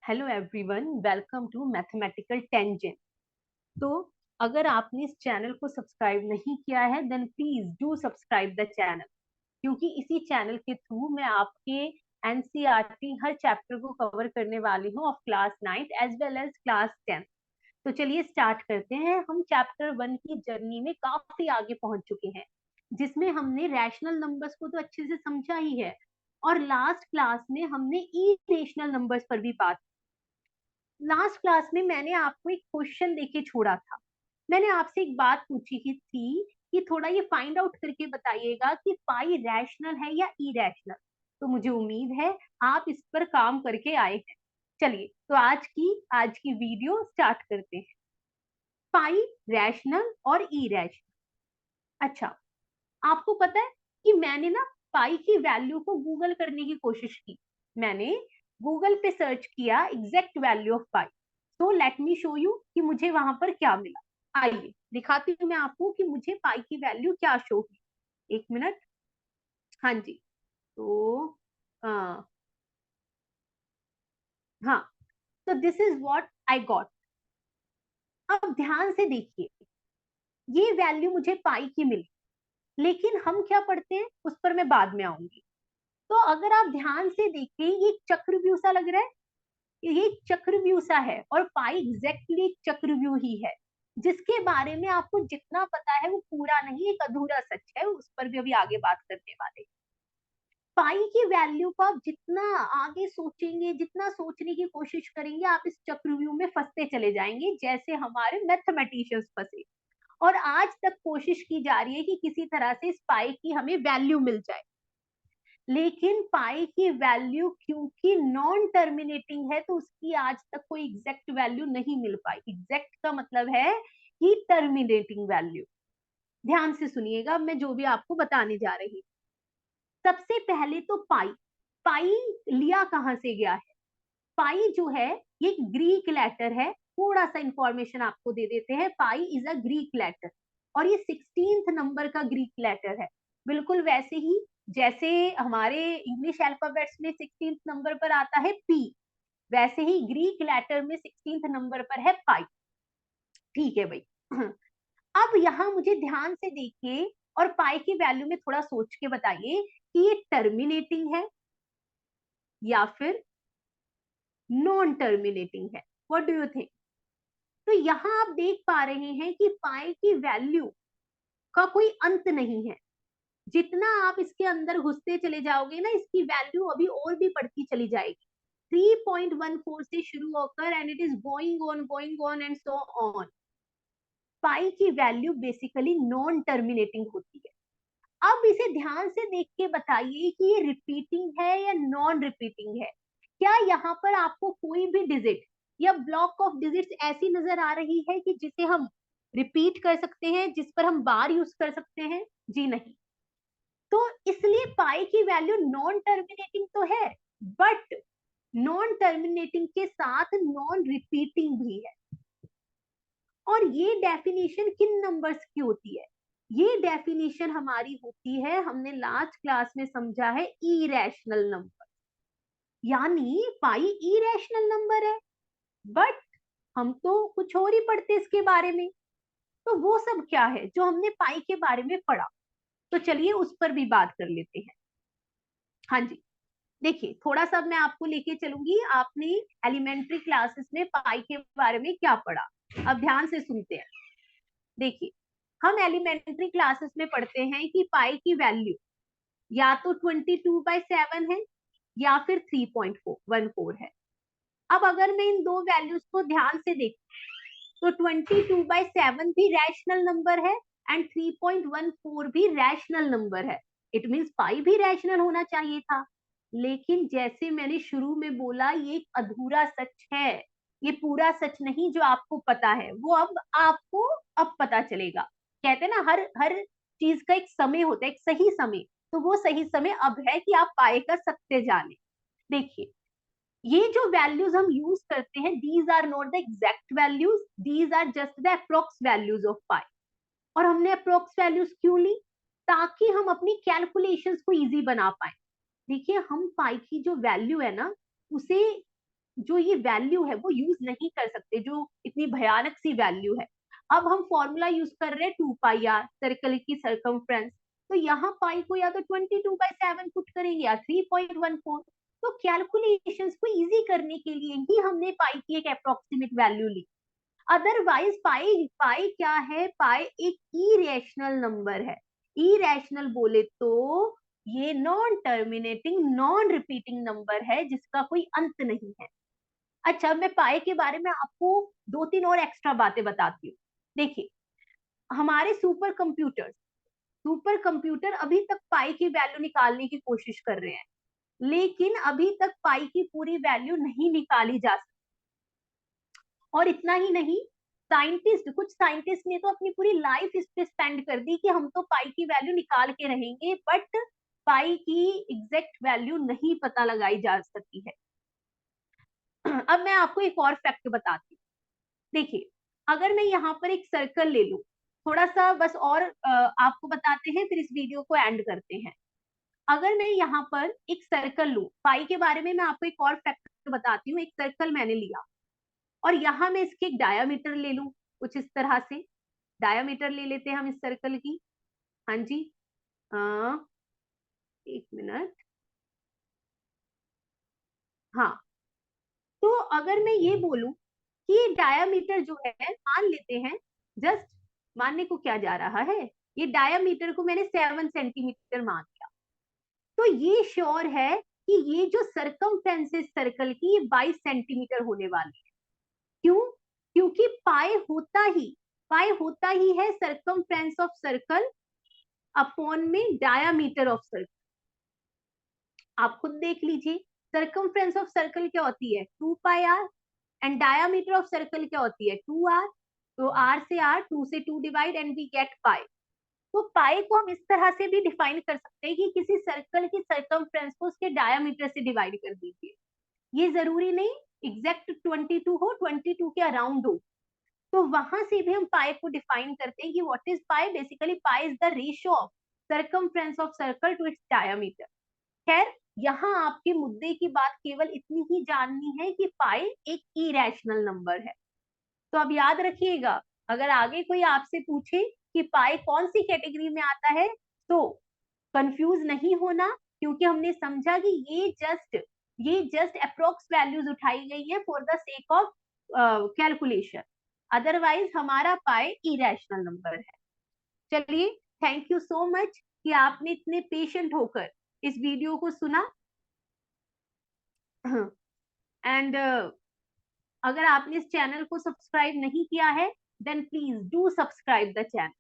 Hello everyone, welcome to mathematical tangent. तो अगर आपने इस चैनल को सब्सक्राइब नहीं किया है then please do subscribe the channel, क्योंकि इसी चैनल के थ्रू मैं आपके एनसीईआरटी हर चैप्टर को कवर करने वाली हूँ of class 9 as well as class 10। तो चलिए स्टार्ट करते हैं। हम चैप्टर 1 की जर्नी में काफी आगे पहुंच चुके हैं, जिसमें हमने रैशनल नंबर्स को तो अच्छे से समझा ही है, और लास्ट क्लास में हमने इरेशनल नंबर्स पर भी बात। लास्ट क्लास में मैंने आपको एक क्वेश्चन देके छोड़ा था। मैंने आपसे एक बात पूछी ही थी कि थोड़ा ये फाइंड आउट करके बताइएगा कि पाई रैशनल है या इरेशनल। तो मुझे उम्मीद है आप इस पर काम करके आए हैं। चलिए तो आज की वीडियो स्टार्ट करते हैं। पाई रैशनल और इरेशनल। अच्छा, आपको पता है कि मैंने ना पाई की वैल्यू को गूगल करने की कोशिश की। मैंने गूगल पे सर्च किया exact value of pi. So let me show you कि मुझे वहां पर क्या मिला। आइए दिखाती हूँ मैं आपको कि मुझे पाई की वैल्यू क्या शो हुई। एक मिनट। हाँ जी। तो हाँ, हाँ, तो this is what I got. अब ध्यान से देखिए, ये वैल्यू मुझे पाई की मिली, लेकिन हम क्या पढ़ते हैं उस पर मैं बाद में आऊंगी। तो अगर आप ध्यान से देखें, ये चक्रव्यूह सा लग रहा है। ये चक्रव्यूह सा है और पाई एग्जैक्टली चक्रव्यूह ही है, जिसके बारे में आपको जितना पता है वो पूरा नहीं, एक अधूरा सच है। उस पर भी अभी आगे बात करने वाले। पाई की वैल्यू को आप जितना आगे सोचेंगे, जितना सोचने की कोशिश करेंगे, आप इस चक्रव्यूह में फंसते चले जाएंगे, जैसे हमारे मैथमेटिशियंस फंसे। और आज तक कोशिश की जा रही है कि किसी तरह से इस पाई की हमें वैल्यू मिल जाए, लेकिन पाई की वैल्यू क्योंकि नॉन टर्मिनेटिंग है तो उसकी आज तक कोई एग्जैक्ट वैल्यू नहीं मिल पाई। एग्जैक्ट का मतलब है कि टर्मिनेटिंग वैल्यू। ध्यान से सुनिएगा मैं जो भी आपको बताने जा रही हूँ। सबसे पहले तो पाई, पाई लिया कहां से गया है। पाई जो है ये ग्रीक लेटर है। थोड़ा सा इंफॉर्मेशन आपको दे देते हैं। Pi is a Greek letter और ये 16th नंबर का ग्रीक लेटर है। बिल्कुल वैसे ही जैसे हमारे इंग्लिश अल्फाबेट्स में 16th नंबर पर आता है पी, वैसे ही ग्रीक लेटर में 16th नंबर पर है पाई। ठीक है भाई। अब यहाँ मुझे ध्यान से देखिए और पाई की वैल्यू में थोड़ा सोच के बताइए कि ये टर्मिनेटिंग है या फिर नॉन टर्मिनेटिंग है। What do you think? तो यहाँ आप देख पा रहे हैं कि पाई की वैल्यू का कोई अंत नहीं है। जितना आप इसके अंदर घुसते चले जाओगे ना, इसकी वैल्यू अभी और भी बढ़ती चली जाएगी। 3.14 से शुरू होकर and it is going on and so on. Pi की वैल्यू बेसिकली नॉन टर्मिनेटिंग होती है। अब इसे ध्यान से देख के बताइए कि ये रिपीटिंग है या नॉन रिपीटिंग है। क्या यहाँ पर आपको कोई भी डिजिट या ब्लॉक ऑफ डिजिट्स ऐसी नजर आ रही है कि जिसे हम रिपीट कर सकते हैं, जिस पर हम बार यूज कर सकते हैं? जी नहीं। तो इसलिए पाई की वैल्यू नॉन टर्मिनेटिंग तो है, बट नॉन टर्मिनेटिंग के साथ नॉन रिपीटिंग भी है। और ये डेफिनेशन किन नंबर्स की होती है? ये डेफिनेशन हमारी होती है, हमने लास्ट क्लास में समझा है, इरेशनल नंबर। यानी पाई इरेशनल नंबर है, बट हम तो कुछ और ही पढ़ते इसके बारे में। तो वो सब क्या है जो हमने पाई के बारे में पढ़ा? तो चलिए उस पर भी बात कर लेते हैं। हाँ जी, देखिए थोड़ा सा मैं आपको लेके चलूंगी। आपने एलिमेंट्री क्लासेस में पाई के बारे में क्या पढ़ा? अब ध्यान से सुनते हैं। देखिए, हम एलिमेंट्री क्लासेस में पढ़ते हैं कि पाई की वैल्यू या तो 22/7 है या फिर 3.14 है। अब अगर मैं इन दो वैल्यूज को ध्यान से देखूं तो 22/7 भी रैशनल नंबर है एंड 3.14 भी रैशनल नंबर है। इट मीन्स पाई भी रैशनल होना चाहिए था। लेकिन जैसे मैंने शुरू में बोला, ये एक अधूरा सच है। ये पूरा सच नहीं जो आपको पता है, वो अब आपको अब पता चलेगा। कहते हैं ना, हर हर चीज का एक समय होता है, एक सही समय। तो वो सही समय अब है कि आप पाए का सत्य जाने। देखिए, ये जो वैल्यूज हम यूज करते हैं, these are not the exact values, these are just the approx values of pi. और हमने अप्रोक्स वैल्यूज क्यों ली? ताकि हम अपनी कैलकुलेशंस को इजी बना पाए। देखिए, हम पाई की जो वैल्यू है ना, उसे जो ये वैल्यू है वो यूज नहीं कर सकते, जो इतनी भयानक सी वैल्यू है। अब हम फॉर्मूला यूज कर रहे हैं 2 पाई आर, सर्कल की सरकमफ्रेंस। तो यहाँ पाई को या तो 22/7 पुट करेंगे या 3.14। तो कैलकुलेशंस को इजी करने के लिए ही हमने पाई की एक अप्रोक्सीमेट वैल्यू ली। अदरवाइज पाई पाई क्या है, पाई एक इरेशनल नंबर है। इरेशनल बोले तो ये non terminating non repeating number है जिसका कोई अंत नहीं है। अच्छा, मैं पाई के बारे में आपको 2-3 और एक्स्ट्रा बातें बताती हूँ। देखिए, हमारे सुपर कंप्यूटर अभी तक पाई की वैल्यू निकालने की कोशिश कर रहे हैं, लेकिन अभी तक पाई की पूरी वैल्यू नहीं निकाली जा सकती। और इतना ही नहीं, कुछ साइंटिस्ट ने तो अपनी पूरी लाइफ इस पे स्पेंड कर दी कि हम तो पाई की वैल्यू निकाल के रहेंगे, बट पाई की एग्जैक्ट वैल्यू नहीं पता लगाई जा सकी है। अब मैं आपको एक और फैक्ट बताती हूँ। देखिए, अगर मैं यहाँ पर एक सर्कल ले लूं, थोड़ा सा बस और आपको बताते हैं, फिर इस वीडियो को एंड करते हैं। अगर मैं यहाँ पर एक सर्कल लूं, पाई के बारे में मैं आपको एक और फैक्ट बताती हूँ। एक सर्कल मैंने लिया और यहाँ मैं इसकी एक डायामीटर ले लूं, कुछ इस तरह से डायामीटर ले लेते हैं हम इस सर्कल की। हाँ जी, एक मिनट। हाँ, तो अगर मैं ये बोलूं कि डायामीटर जो है, मान लेते हैं, जस्ट मानने को क्या जा रहा है, ये डायामीटर को मैंने 7 सेंटीमीटर मान लिया। तो ये श्योर है कि ये जो सरकमफ्रेंस सर्कल की, ये 22 सेंटीमीटर होने वाली है। क्यों? क्योंकि पाई होता ही है सरकमफ्रेंस ऑफ सर्कल अपॉन में डायामीटर ऑफ सर्कल। आप खुद देख लीजिए, सरकमफ्रेंस ऑफ सर्कल क्या होती है, 2 pi r, and diameter of circle क्या होती है, 2 आर। तो आर से आर, 2 से 2 डिवाइड एंड वी गेट पाई। तो पाई को हम इस तरह से भी डिफाइन कर सकते हैं कि किसी सर्कल की सरकमफ्रेंस को उसके डायामीटर से डिवाइड कर दीजिए। ये जरूरी नहीं एग्जैक्ट 22 हो, 22 के अराउंड हो। तो वहां से भी हम पाई को डिफाइन करते हैं कि what is pi. Basically pi is the ratio of circumference of circle to its diameter. खैर, यहाँ आपके मुद्दे की बात केवल इतनी ही जाननी है कि पाई एक इरेशनल नंबर है। तो अब याद रखिएगा, अगर आगे कोई आपसे पूछे कि पाई कौन सी कैटेगरी में आता है, तो कंफ्यूज नहीं होना, क्योंकि हमने समझा कि ये जस्ट अप्रोक्स वैल्यूज उठाई गई है for the sake of calculation. Otherwise हमारा पाई इरेशनल नंबर है। चलिए, थैंक यू सो मच कि आपने इतने पेशेंट होकर इस वीडियो को सुना। एंड अगर आपने इस चैनल को सब्सक्राइब नहीं किया है, then please do subscribe the channel.